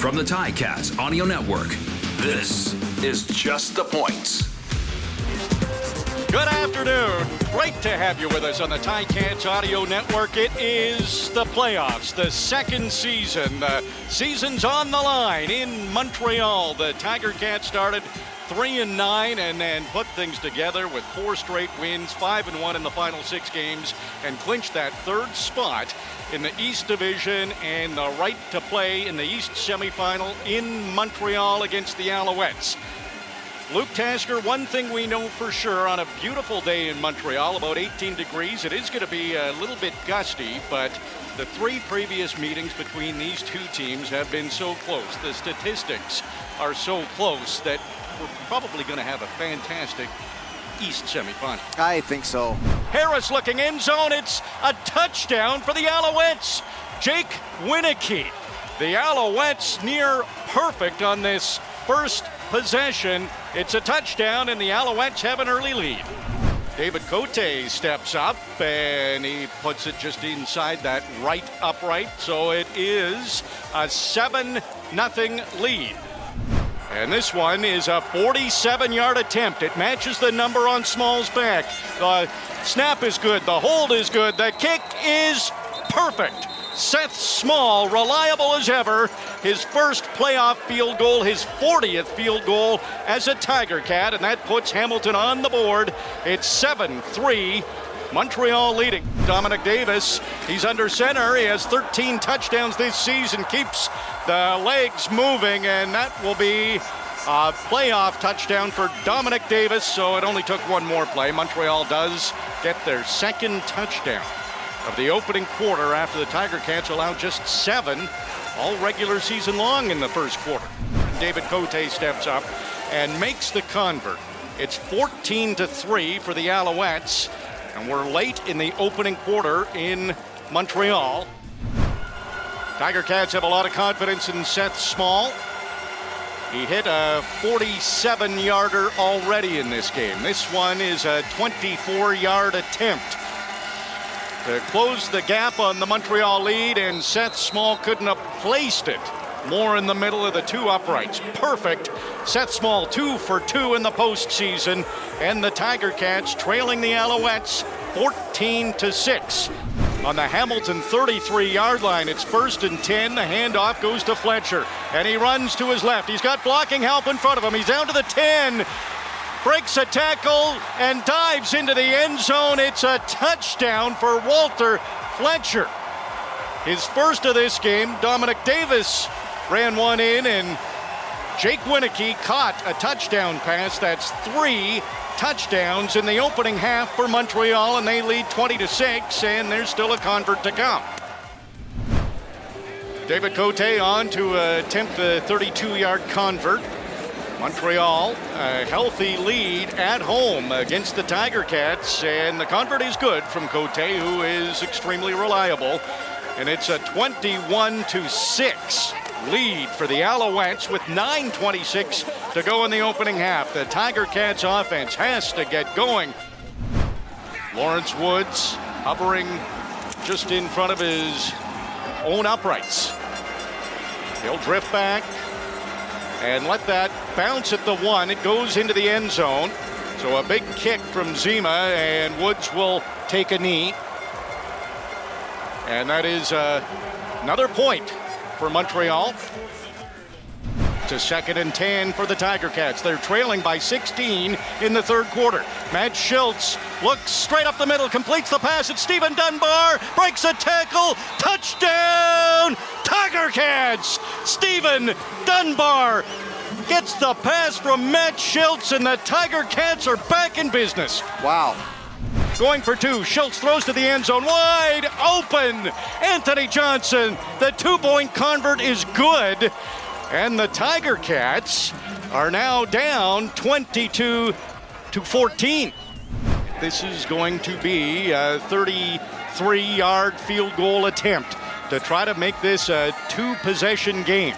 From the Ticats Audio Network, this is Just the Points. Good afternoon. Great to have you with us on the Ticats Audio Network. It is the playoffs, the second season. The season's on the line in Montreal. The Tiger Cats started 3-9 and then put things together with 4 straight wins, 5-1 in the final 6 games, and clinched that third spot in the East Division and the right to play in the East semifinal in Montreal against the Alouettes. Luke Tasker, one thing we know for sure on a beautiful day in Montreal, about 18 degrees. It is going to be a little bit gusty, but the 3 previous meetings between these two teams have been so close. The statistics are so close that we're probably going to have a fantastic East semifinal. I think so. Harris looking end zone. It's a touchdown for the Alouettes. Jake Wieneke. The Alouettes near perfect on this first possession. It's a touchdown, and the Alouettes have an early lead. David Cote steps up, and he puts it just inside that right upright. So it is a 7-0 lead. And this one is a 47-yard attempt. It matches the number on Small's back. The snap is good. The hold is good. The kick is perfect. Seth Small, reliable as ever. His first playoff field goal, his 40th field goal as a Tiger Cat, and that puts Hamilton on the board. It's 7-3. Montreal leading. Dominic Davis, he's under center. He has 13 touchdowns this season, keeps the legs moving, and that will be a playoff touchdown for Dominic Davis, so it only took one more play. Montreal does get their second touchdown of the opening quarter after the Tiger Cats allowed just 7 all regular season long in the first quarter. David Cote steps up and makes the convert. It's 14-3 for the Alouettes. And we're late in the opening quarter in Montreal. Tiger Cats have a lot of confidence in Seth Small. He hit a 47-yarder already in this game. This one is a 24-yard attempt to close the gap on the Montreal lead, and Seth Small couldn't have placed it more in the middle of the 2 uprights. Perfect. Seth Small 2 for 2 in the postseason, and the Tiger Cats trailing the Alouettes 14-6. On the Hamilton 33-yard line, it's 1st and 10. The handoff goes to Fletcher, and he runs to his left. He's got blocking help in front of him. He's down to the 10, breaks a tackle, and dives into the end zone. It's a touchdown for Walter Fletcher. His first of this game. Dominic Davis ran one in, and Jake Wieneke caught a touchdown pass. That's 3 touchdowns in the opening half for Montreal, and they lead 20-6, and there's still a convert to come. David Cote on to attempt the 32-yard convert. Montreal, a healthy lead at home against the Tiger Cats, and the convert is good from Cote, who is extremely reliable, and it's a 21-6 lead for the Alouettes with 9:26 to go in the opening half. The Tiger Cats offense has to get going. Lawrence Woods hovering just in front of his own uprights. He'll drift back and let that bounce at the 1. It goes into the end zone. So a big kick from Zima, and Woods will take a knee. And that is another point for Montreal. It's a 2nd and 10 for the Tiger Cats. They're trailing by 16 in the third quarter. Matt Schultz looks straight up the middle, completes the pass. It's Stephen Dunbar, breaks a tackle, touchdown, Tiger Cats! Stephen Dunbar gets the pass from Matt Schultz, and the Tiger Cats are back in business. Wow. Going for 2. Schultz throws to the end zone. Wide open. Anthony Johnson. The 2-point convert is good. And the Tiger Cats are now down 22-14. This is going to be a 33-yard field goal attempt to try to make this a 2-possession game.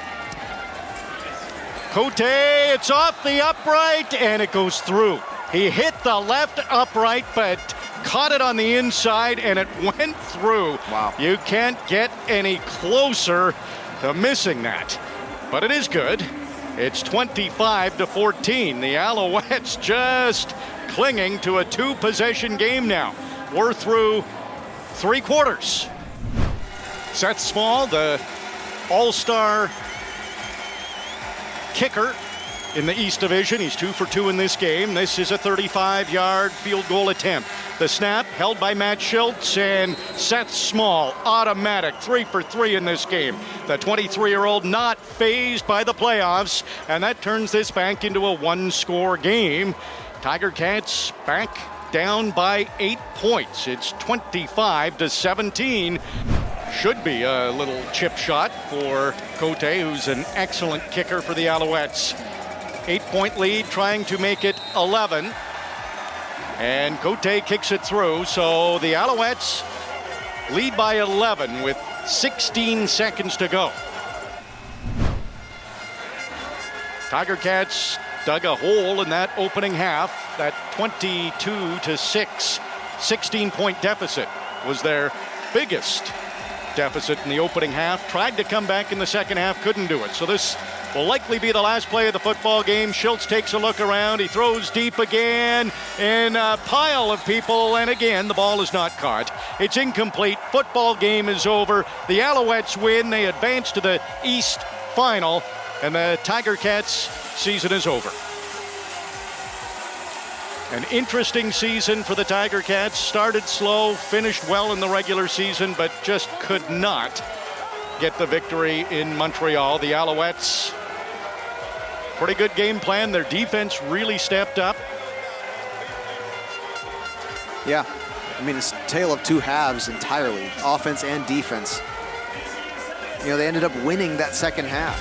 Cote, it's off the upright, and it goes through. He hit the left upright, but caught it on the inside, and it went through. Wow. You can't get any closer to missing that. but it is good. It's 25-14. The Alouettes just clinging to a 2-possession game now. We're through 3 quarters. Seth Small, the all-star kicker in the East Division. He's 2 for 2 in this game. This is a 35-yard field goal attempt. The snap held by Matt Schultz, and Seth Small, automatic 3 for 3 in this game. The 23-year-old not fazed by the playoffs, and that turns this back into a 1-score game. Tiger Cats back down by 8 points. It's 25-17. Should be a little chip shot for Cote, who's an excellent kicker for the Alouettes. 8-point lead, trying to make it 11. And Cote kicks it through, so the Alouettes lead by 11 with 16 seconds to go. Tiger Cats dug a hole in that opening half. That 22-6 16-point deficit was their biggest deficit in the opening half. Tried to come back in the second half, couldn't do it. So this will likely be the last play of the football game. Schultz takes a look around. He throws deep again in a pile of people, and again, the ball is not caught. It's incomplete. Football game is over. The Alouettes win. They advance to the East Final, and the Tiger Cats season is over. An interesting season for the Tiger Cats. Started slow, finished well in the regular season, but just could not get the victory in Montreal. The Alouettes, pretty good game plan. Their defense really stepped up. Yeah, I mean, it's a tale of 2 halves entirely, offense and defense. You know, they ended up winning that second half.